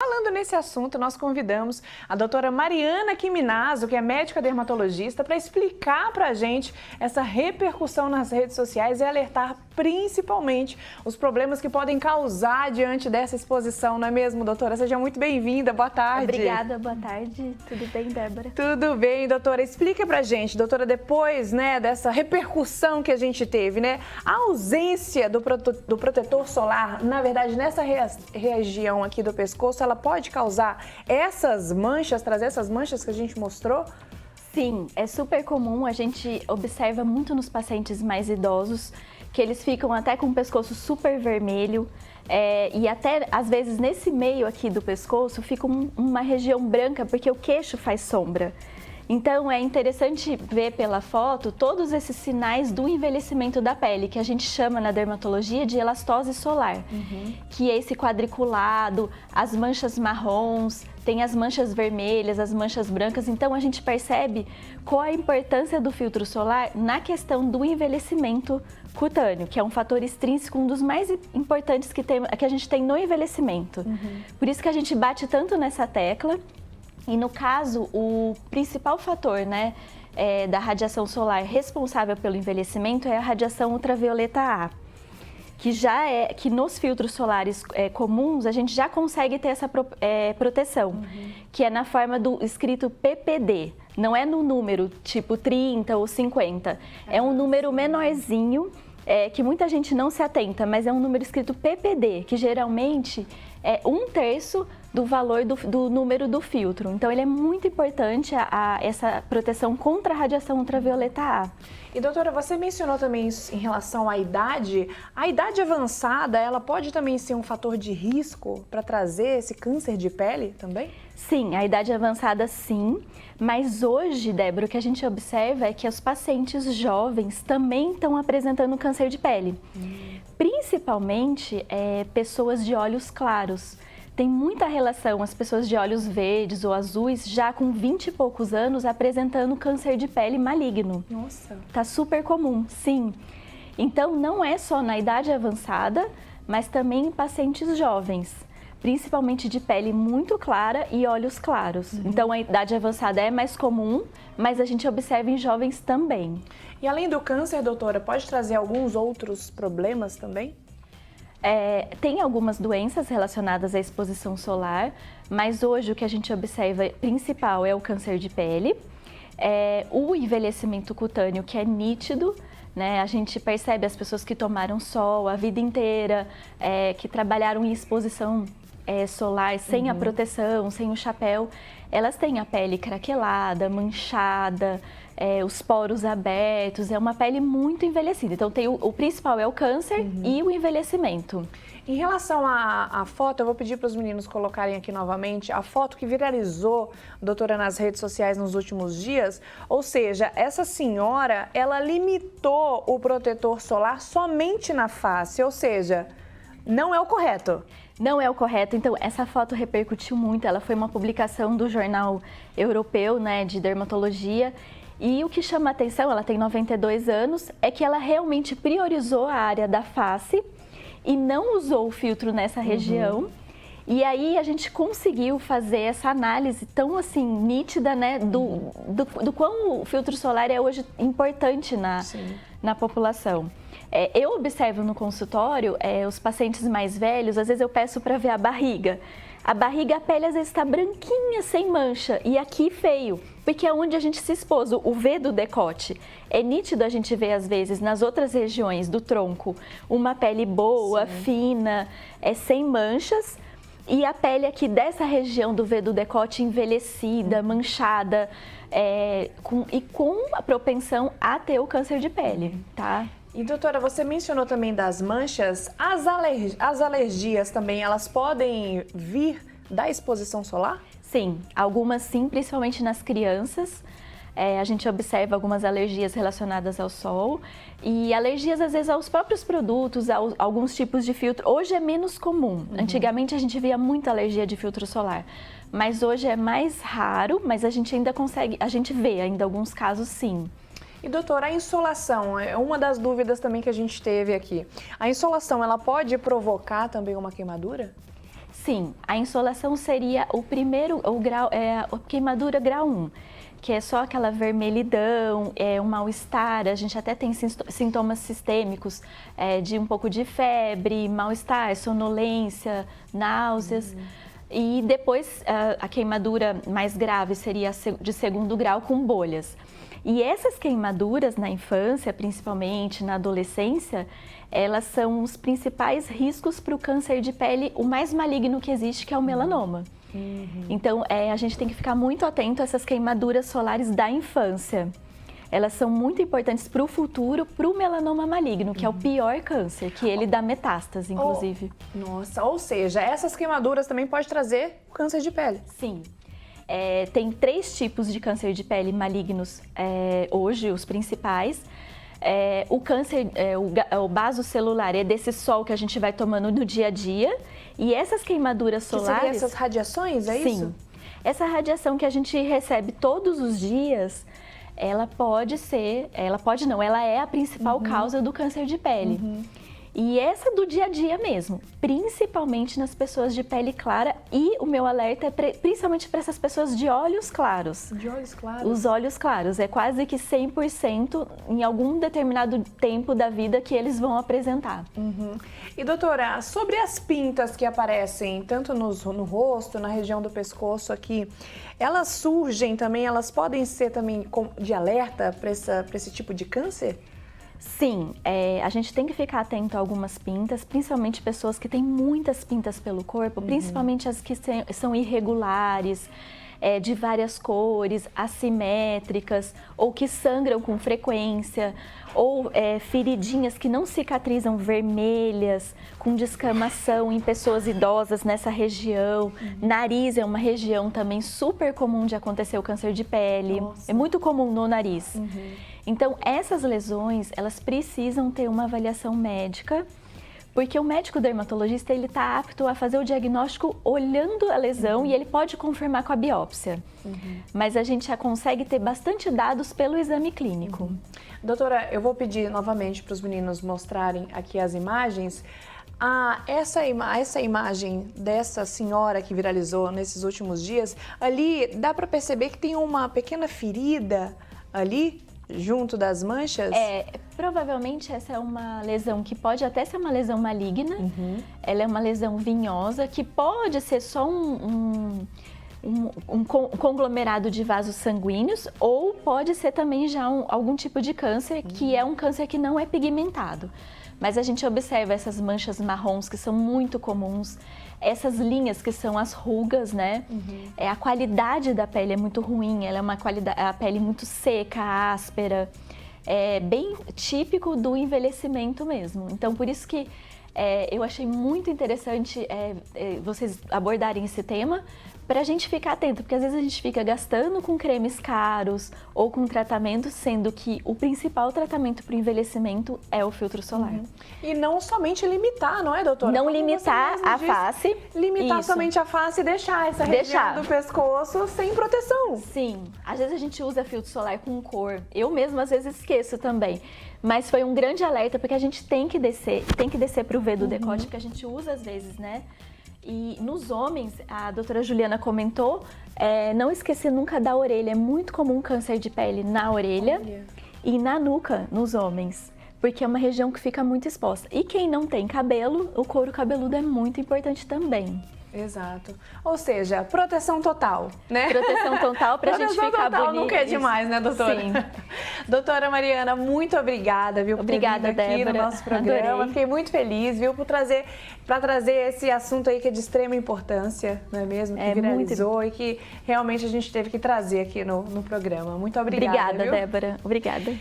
Falando nesse assunto, nós convidamos a doutora Mariana Quiminazo, que é médica dermatologista, para explicar para a gente essa repercussão nas redes sociais e alertar principalmente os problemas que podem causar diante dessa exposição, não é mesmo, doutora? Seja muito bem-vinda, boa tarde. Obrigada, boa tarde. Tudo bem, Débora? Tudo bem, doutora. Explica pra gente, doutora, depois, dessa repercussão que a gente teve, a ausência do protetor solar, na verdade, nessa região aqui do pescoço, ela pode causar essas manchas, trazer essas manchas que a gente mostrou? Sim, é super comum, a gente observa muito nos pacientes mais idosos, que eles ficam até com o pescoço super vermelho, e até, às vezes, nesse meio aqui do pescoço, fica uma região branca, porque o queixo faz sombra. Então, é interessante ver pela foto todos esses sinais do envelhecimento da pele, que a gente chama na dermatologia de elastose solar, que é esse quadriculado, as manchas marrons, tem as manchas vermelhas, as manchas brancas. Então, a gente percebe qual a importância do filtro solar na questão do envelhecimento cutâneo, que é um fator extrínseco, um dos mais importantes que a gente tem no envelhecimento. Por isso que a gente bate tanto nessa tecla. E no caso, o principal fator da radiação solar responsável pelo envelhecimento é a radiação ultravioleta A, que nos filtros solares comuns a gente já consegue ter essa proteção, que é na forma do escrito PPD, não é no número tipo 30 ou 50, é um número menorzinho, que muita gente não se atenta, mas é um número escrito PPD, que geralmente é 1/3 do valor do número do filtro. Então, ele é muito importante essa proteção contra a radiação ultravioleta A. E, doutora, você mencionou também em relação à idade. A idade avançada, ela pode também ser um fator de risco para trazer esse câncer de pele também? Sim, a idade avançada sim, mas hoje, Débora, o que a gente observa é que os pacientes jovens também estão apresentando câncer de pele. Principalmente pessoas de olhos claros. Tem muita relação as pessoas de olhos verdes ou azuis já com 20 e poucos anos apresentando câncer de pele maligno. Nossa! Tá super comum, sim. Então, não é só na idade avançada, mas também em pacientes jovens, principalmente de pele muito clara e olhos claros. Então, a idade avançada é mais comum, mas a gente observa em jovens também. E além do câncer, doutora, pode trazer alguns outros problemas também? Tem algumas doenças relacionadas à exposição solar, mas hoje o que a gente observa principal é o câncer de pele, o envelhecimento cutâneo, que é nítido, a gente percebe as pessoas que tomaram sol a vida inteira, que trabalharam em exposição solar sem a proteção, sem o chapéu, elas têm a pele craquelada, manchada, os poros abertos, é uma pele muito envelhecida. Então, o principal é o câncer e o envelhecimento. Em relação à foto, eu vou pedir para os meninos colocarem aqui novamente a foto que viralizou, doutora, nas redes sociais nos últimos dias. Ou seja, essa senhora, ela limitou o protetor solar somente na face, ou seja, não é o correto. Não é o correto, então essa foto repercutiu muito, ela foi uma publicação do jornal europeu, de dermatologia, e o que chama a atenção, ela tem 92 anos, é que ela realmente priorizou a área da face e não usou o filtro nessa região. E aí a gente conseguiu fazer essa análise tão assim nítida, do quão o filtro solar é hoje importante na população. Eu observo no consultório, os pacientes mais velhos, às vezes eu peço para ver a barriga. A pele às vezes está branquinha, sem mancha, e aqui feio, porque é onde a gente se expôs, o V do decote. É nítido a gente ver, às vezes, nas outras regiões do tronco, uma pele boa, fina, sem manchas, e a pele aqui dessa região do V do decote envelhecida, manchada, com a propensão a ter o câncer de pele, tá? E, doutora, você mencionou também das manchas. As alergias também, elas podem vir da exposição solar? Sim, algumas sim, principalmente nas crianças. A gente observa algumas alergias relacionadas ao sol e alergias, às vezes, aos próprios produtos, a alguns tipos de filtro. Hoje é menos comum. Antigamente, a gente via muita alergia de filtro solar, mas hoje é mais raro, mas a gente ainda vê ainda alguns casos, sim. E, doutora, a insolação é uma das dúvidas também que a gente teve aqui. A insolação, ela pode provocar também uma queimadura? Sim, a insolação seria o primeiro, o grau, a queimadura grau 1, que é só aquela vermelhidão, um mal-estar, a gente até tem sintomas sistêmicos de um pouco de febre, mal-estar, sonolência, náuseas. E depois a queimadura mais grave seria de segundo grau com bolhas. E essas queimaduras na infância, principalmente na adolescência, elas são os principais riscos para o câncer de pele, o mais maligno que existe, que é o melanoma. Então, a gente tem que ficar muito atento a essas queimaduras solares da infância. Elas são muito importantes para o futuro, para o melanoma maligno, que é o pior câncer, que ele dá metástase, inclusive. Nossa, ou seja, essas queimaduras também podem trazer o câncer de pele. Sim. Tem 3 tipos de câncer de pele malignos hoje, os principais. O câncer, o basocelular, é desse sol que a gente vai tomando no dia a dia. E essas queimaduras solares... Que seriam essas radiações, é isso? Sim. Essa radiação que a gente recebe todos os dias, ela pode ser... ela é a principal causa do câncer de pele. E essa do dia a dia mesmo, principalmente nas pessoas de pele clara, e o meu alerta é principalmente para essas pessoas de olhos claros. De olhos claros? Os olhos claros, é quase que 100% em algum determinado tempo da vida que eles vão apresentar. E doutora, sobre as pintas que aparecem tanto no rosto, na região do pescoço aqui, elas surgem também, elas podem ser também de alerta para esse tipo de câncer? Sim, a gente tem que ficar atento a algumas pintas, principalmente pessoas que têm muitas pintas pelo corpo, principalmente as que são irregulares, de várias cores, assimétricas, ou que sangram com frequência, ou feridinhas que não cicatrizam, vermelhas, com descamação em pessoas idosas nessa região. Nariz é uma região também super comum de acontecer o câncer de pele. Nossa. É muito comum no nariz. Então, essas lesões, elas precisam ter uma avaliação médica, porque o médico dermatologista, ele está apto a fazer o diagnóstico olhando a lesão e ele pode confirmar com a biópsia. Mas a gente já consegue ter bastante dados pelo exame clínico. Doutora, eu vou pedir novamente para os meninos mostrarem aqui as imagens. Essa imagem dessa senhora que viralizou nesses últimos dias, ali dá para perceber que tem uma pequena ferida ali, junto das manchas? Provavelmente essa é uma lesão que pode até ser uma lesão maligna. Ela é uma lesão vinhosa que pode ser só um conglomerado de vasos sanguíneos, ou pode ser também já algum tipo de câncer, que é um câncer que não é pigmentado. Mas a gente observa essas manchas marrons que são muito comuns, essas linhas que são as rugas, né? A qualidade da pele é muito ruim, ela é a pele muito seca, áspera, é bem típico do envelhecimento mesmo. Então, por isso que eu achei muito interessante vocês abordarem esse tema, para a gente ficar atento, porque às vezes a gente fica gastando com cremes caros ou com tratamentos, sendo que o principal tratamento para o envelhecimento é o filtro solar. E não somente limitar, não é, doutora? Não limitar a face. Limitar somente a face e deixar essa região do pescoço sem proteção. Sim, às vezes a gente usa filtro solar com cor. Eu mesma às vezes esqueço também. Mas foi um grande alerta, porque a gente tem que descer para o V do decote, que a gente usa às vezes, né? E nos homens, a doutora Juliana comentou, não esquecer nunca da orelha. É muito comum câncer de pele na orelha e na nuca nos homens, porque é uma região que fica muito exposta. E quem não tem cabelo, o couro cabeludo é muito importante também. Exato. Ou seja, proteção total, né? Proteção total pra gente ficar bonita. Nunca é demais, né, doutora? Sim. Doutora Mariana, muito obrigada, viu, por Obrigada, ter vindo aqui Débora. no nosso programa. Adorei. Fiquei muito feliz, viu, para trazer esse assunto aí que é de extrema importância, não é mesmo? Que viralizou e que realmente a gente teve que trazer aqui no programa. Muito obrigada, Obrigada, viu? Débora. Obrigada.